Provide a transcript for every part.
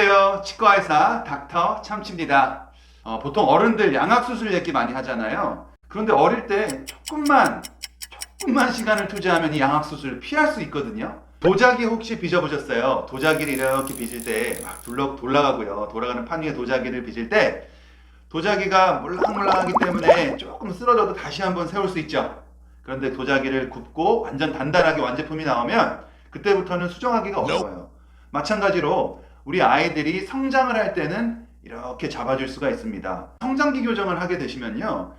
안녕하세요. 치과의사 닥터 참치입니다. 보통 어른들 양악수술 얘기 많이 하잖아요. 그런데 어릴 때 조금만 시간을 투자하면 이 양악수술을 피할 수 있거든요. 도자기 혹시 빚어보셨어요? 도자기를 이렇게 빚을 때 막 돌아가고요. 돌아가는 판 위에 도자기를 빚을 때 도자기가 물랑물랑하기 때문에 조금 쓰러져도 다시 한번 세울 수 있죠. 그런데 도자기를 굽고 완전 단단하게 완제품이 나오면 그때부터는 수정하기가 어려워요. 마찬가지로 우리 아이들이 성장을 할 때는 이렇게 잡아줄 수가 있습니다. 성장기 교정을 하게 되시면요,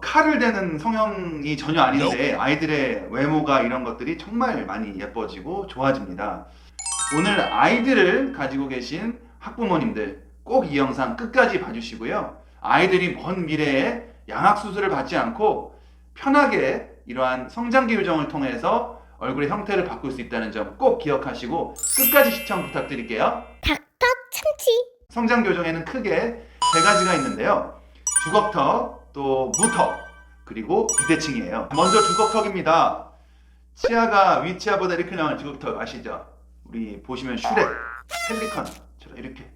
칼을 대는 성형이 전혀 아닌데 아이들의 외모가 이런 것들이 정말 많이 예뻐지고 좋아집니다. 오늘 아이들을 가지고 계신 학부모님들 꼭 이 영상 끝까지 봐주시고요. 아이들이 먼 미래에 양악수술을 받지 않고 편하게 이러한 성장기 교정을 통해서 얼굴의 형태를 바꿀 수 있다는 점 꼭 기억하시고 끝까지 시청 부탁드릴게요. 닥터 참치. 성장 교정에는 크게 세 가지가 있는데요. 주걱턱, 또 무턱, 그리고 비대칭이에요. 먼저 주걱턱입니다. 치아가 윗치아보다 이렇게 나오는 주걱턱 아시죠? 우리 보시면 슈렉, 펠리컨처럼 이렇게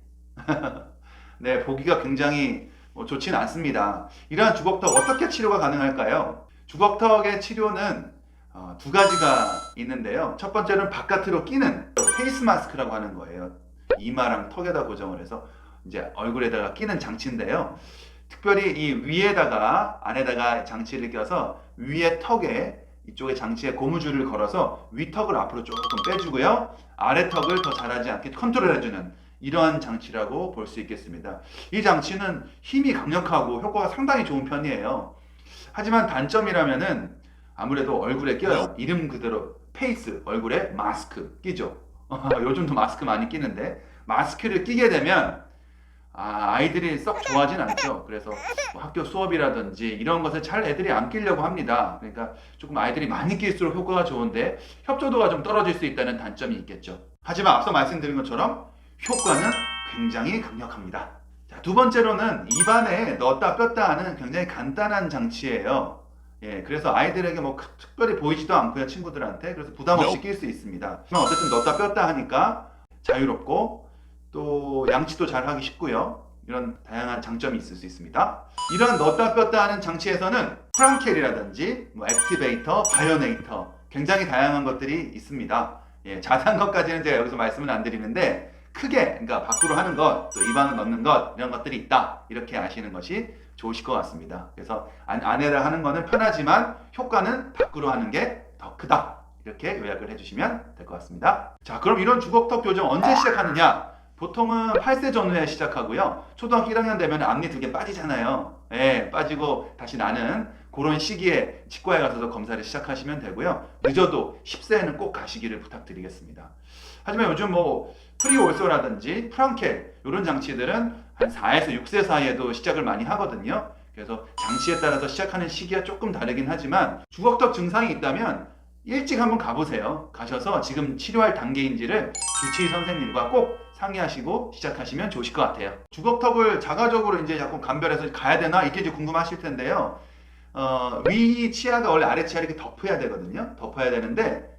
네, 보기가 굉장히 좋지는 않습니다. 이러한 주걱턱 어떻게 치료가 가능할까요? 주걱턱의 치료는 두 가지가 있는데요. 첫 번째는 바깥으로 끼는 페이스 마스크라고 하는 거예요. 이마랑 턱에다 고정을 해서 이제 얼굴에다가 끼는 장치인데요. 특별히 이 위에다가 안에다가 장치를 껴서 위에 턱에 이쪽에 장치에 고무줄을 걸어서 위턱을 앞으로 조금 빼주고요. 아래 턱을 더 자라지 않게 컨트롤해주는 이러한 장치라고 볼 수 있겠습니다. 이 장치는 힘이 강력하고 효과가 상당히 좋은 편이에요. 하지만 단점이라면은 아무래도 얼굴에 껴요. 이름 그대로 페이스, 얼굴에 마스크 끼죠. 요즘도 마스크 많이 끼는데 마스크를 끼게 되면 아이들이 썩 좋아하진 않죠. 그래서 뭐 학교 수업이라든지 이런 것을 잘 애들이 안 끼려고 합니다. 그러니까 조금 아이들이 많이 낄수록 효과가 좋은데 협조도가 좀 떨어질 수 있다는 단점이 있겠죠. 하지만 앞서 말씀드린 것처럼 효과는 굉장히 강력합니다. 자, 두 번째로는 입안에 넣었다 뺐다 하는 굉장히 간단한 장치예요. 예, 그래서 아이들에게 뭐 특별히 보이지도 않고요, 친구들한테. 그래서 부담 없이 낄 수 있습니다. 하지만 어쨌든 넣었다 뺐다 하니까 자유롭고 또 양치도 잘 하기 쉽고요. 이런 다양한 장점이 있을 수 있습니다. 이런 넣었다 뺐다 하는 장치에서는 프랑켈이라든지 뭐 액티베이터, 바이오네이터 굉장히 다양한 것들이 있습니다. 예, 자세한 것까지는 제가 여기서 말씀은 안 드리는데 크게, 그러니까 밖으로 하는 것, 또 입안을 넣는 것 이런 것들이 있다. 이렇게 아시는 것이 좋으실 것 같습니다. 그래서 안에다 하는 거는 편하지만 효과는 밖으로 하는 게 더 크다. 이렇게 요약을 해주시면 될 것 같습니다. 자, 그럼 이런 주걱턱 교정 언제 시작하느냐? 보통은 8세 전후에 시작하고요. 초등학교 1학년 되면 앞니 두 개 빠지잖아요. 예, 빠지고 다시 나는 그런 시기에 치과에 가서 검사를 시작하시면 되고요. 늦어도 10세에는 꼭 가시기를 부탁드리겠습니다. 하지만 요즘 뭐 프리올소라든지 프랑켈 이런 장치들은 한 4에서 6세 사이에도 시작을 많이 하거든요. 그래서 장치에 따라서 시작하는 시기가 조금 다르긴 하지만 주걱턱 증상이 있다면 일찍 한번 가보세요. 가셔서 지금 치료할 단계인지를 주치의 선생님과 꼭 상의하시고 시작하시면 좋으실 것 같아요. 주걱턱을 자가적으로 이제 자꾸 감별해서 가야 되나 이게 이제 궁금하실 텐데요. 위 치아가 원래 아래 치아 이렇게 덮어야 되거든요. 덮어야 되는데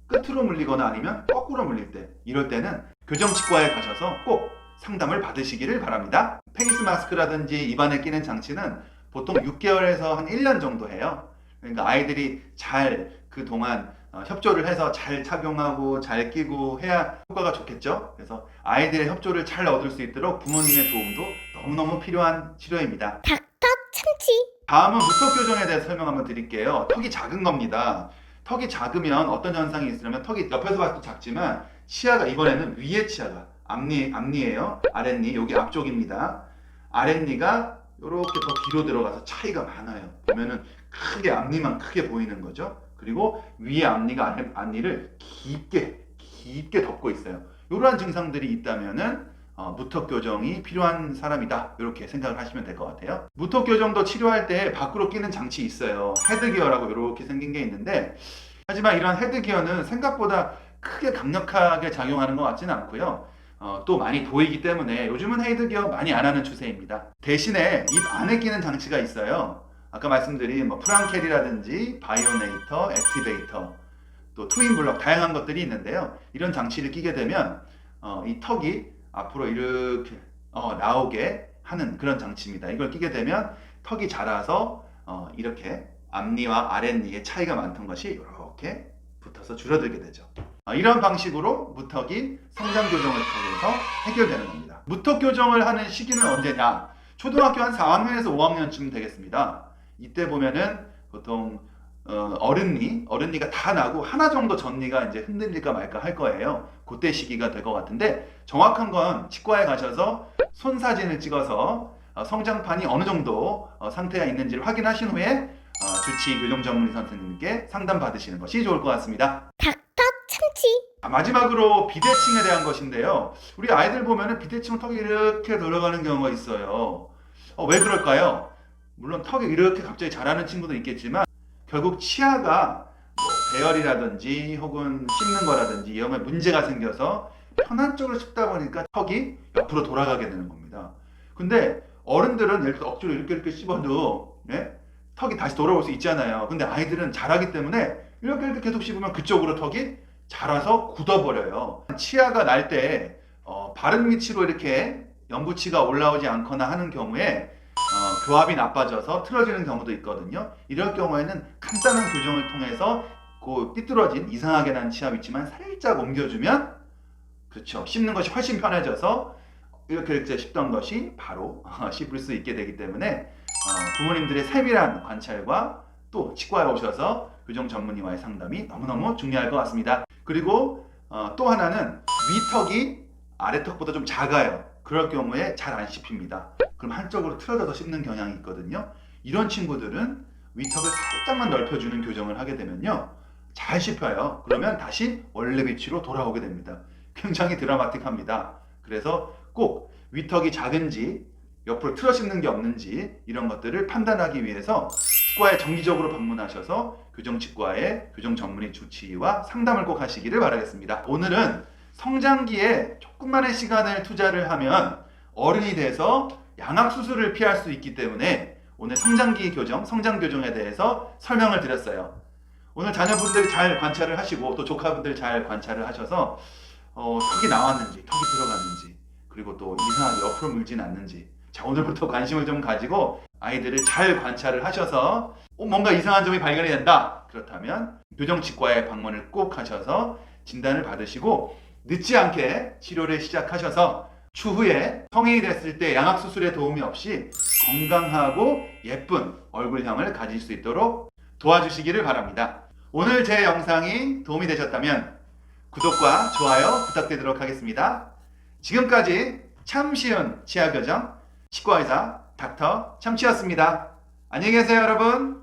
끝으로 물리거나 아니면 거꾸로 물릴 때, 이럴 때는 교정치과에 가셔서 꼭 상담을 받으시기를 바랍니다. 페이스 마스크라든지 입안에 끼는 장치는 보통 6개월에서 한 1년 정도 해요. 그러니까 아이들이 잘 그동안 협조를 해서 잘 착용하고 잘 끼고 해야 효과가 좋겠죠. 그래서 아이들의 협조를 잘 얻을 수 있도록 부모님의 도움도 너무너무 필요한 치료입니다. 닥터 참치. 다음은 무턱 교정에 대해서 설명 한번 드릴게요. 턱이 작은 겁니다. 턱이 작으면 어떤 현상이 있으냐면 턱이 옆에서 봐도 작지만 치아가 이번에는 위에 치아가 앞니예요. 아랫니 여기 앞쪽입니다. 아랫니가 이렇게 더 뒤로 들어가서 차이가 많아요. 보면은 크게 앞니만 크게 보이는 거죠. 그리고 위에 앞니가 앞니를 깊게 덮고 있어요. 이러한 증상들이 있다면은 무턱 교정이 필요한 사람이다. 이렇게 생각을 하시면 될 것 같아요. 무턱 교정도 치료할 때 밖으로 끼는 장치 있어요. 헤드기어라고 이렇게 생긴 게 있는데 하지만 이런 헤드기어는 생각보다 크게 강력하게 작용하는 것 같지는 않고요. 또 많이 보이기 때문에 요즘은 헤드기어 많이 안 하는 추세입니다. 대신에 입 안에 끼는 장치가 있어요. 아까 말씀드린 뭐 프랑켈이라든지 바이오네이터, 액티베이터, 또 트윈블럭 다양한 것들이 있는데요. 이런 장치를 끼게 되면 이 턱이 앞으로 이렇게 나오게 하는 그런 장치입니다. 이걸 끼게 되면 턱이 자라서 이렇게 앞니와 아랫니의 차이가 많던 것이 이렇게 붙어서 줄어들게 되죠. 이런 방식으로 무턱이 성장 교정을 통해서 해결되는 겁니다. 무턱 교정을 하는 시기는 언제냐? 초등학교 한 4학년에서 5학년쯤 되겠습니다. 이때 보면은 보통 어른니가 다 나고 하나 정도 전니가 이제 흔들릴까 말까 할 거예요. 그때 시기가 될 것 같은데, 정확한 건 치과에 가셔서 손 사진을 찍어서 성장판이 어느 정도 상태가 있는지를 확인하신 후에 주치 교정 전문의 선생님께 상담 받으시는 것이 좋을 것 같습니다. 닥터 참치. 마지막으로 비대칭에 대한 것인데요. 우리 아이들 보면은 비대칭은 턱이 이렇게 돌아가는 경우가 있어요. 왜 그럴까요? 물론 턱이 이렇게 갑자기 자라는 친구도 있겠지만 결국 치아가 뭐 배열이라든지 혹은 씹는 거라든지 이런 거에 문제가 생겨서 편한 쪽으로 씹다 보니까 턱이 옆으로 돌아가게 되는 겁니다. 근데 어른들은 예를 들어 억지로 이렇게 씹어도 턱이 다시 돌아올 수 있잖아요. 근데 아이들은 자라기 때문에 이렇게 계속 씹으면 그쪽으로 턱이 자라서 굳어버려요. 치아가 날 때 바른 위치로 이렇게 연구치가 올라오지 않거나 하는 경우에 교합이 나빠져서 틀어지는 경우도 있거든요. 이럴 경우에는 간단한 교정을 통해서 그 삐뚤어진 이상하게 난 치아 위치만 살짝 옮겨주면, 그렇죠, 씹는 것이 훨씬 편해져서 이렇게 씹던 것이 바로 씹을 수 있게 되기 때문에 부모님들의 세밀한 관찰과 또 치과에 오셔서 교정 전문의와의 상담이 너무너무 중요할 것 같습니다. 그리고 또 하나는 위턱이 아래턱보다 좀 작아요. 그럴 경우에 잘 안 씹힙니다. 그럼 한쪽으로 틀어져서 씹는 경향이 있거든요. 이런 친구들은 위턱을 살짝만 넓혀주는 교정을 하게 되면요, 잘 씹혀요. 그러면 다시 원래 위치로 돌아오게 됩니다. 굉장히 드라마틱합니다. 그래서 꼭 위턱이 작은지 옆으로 틀어 씹는 게 없는지 이런 것들을 판단하기 위해서 치과에 정기적으로 방문하셔서 교정치과의 교정 전문의 주치의와 상담을 꼭 하시기를 바라겠습니다. 오늘은 성장기에 조금만의 시간을 투자를 하면 어른이 돼서 양악수술을 피할 수 있기 때문에 오늘 성장기 교정, 성장 교정에 대해서 설명을 드렸어요. 오늘 자녀분들 잘 관찰을 하시고 또 조카분들 잘 관찰을 하셔서 턱이 나왔는지, 턱이 들어갔는지, 그리고 또 이상하게 옆으로 물진 않는지, 자, 오늘부터 관심을 좀 가지고 아이들을 잘 관찰을 하셔서 뭔가 이상한 점이 발견이 된다. 그렇다면 교정치과에 방문을 꼭 하셔서 진단을 받으시고 늦지 않게 치료를 시작하셔서 추후에 성인이 됐을 때 양악수술의 도움이 없이 건강하고 예쁜 얼굴형을 가질 수 있도록 도와주시기를 바랍니다. 오늘 제 영상이 도움이 되셨다면 구독과 좋아요 부탁드리도록 하겠습니다. 지금까지 참 쉬운 치아교정 치과의사 닥터 참치였습니다. 안녕히 계세요, 여러분.